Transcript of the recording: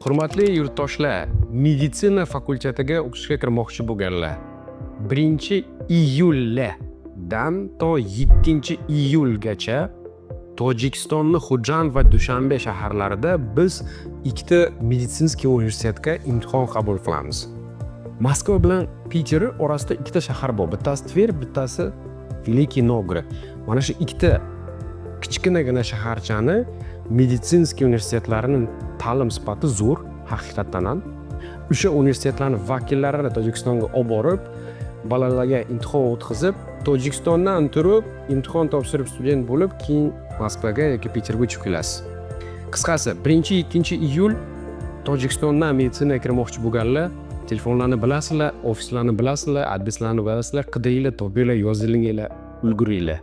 Hurmatli yurtdoshlar, meditsina fakultetiga o'qishga kirmoqchi bo'lganlar 1-iyuldan to 7-iyulgacha Tojikistonning Xo'jand va Dushanbe shaharlarida biz ikkita meditsinskiy universitetga imtihon qabul qilamiz. Moskva bilan Piter orasida ikkita shahar bor. Bittasi Tver, bittasi Velikiy Novgorod. Mana shu ikkita kichkinagina shaharchani meditsinskiy universitetlarining ta'lim sifati zo'r, haqiqatan ham. O'sha universitetlarning vakillarini Tojikistonga olib borib, bolalarga imtihon o'tkazib, Tojikistondan turib imtihon topshirib student bo'lib, keyin Moskvaga yoki Piterga uchib kelasiz. Qisqasi, 1-7-iyul Tojikistondan meditsinaga kirmoqchi bo'lganlar telefonlarni bilasizlar, ofislarni bilasizlar, adreslarni bilasizlar, qidinglar, topinglar, yozinglar, ulguringlar.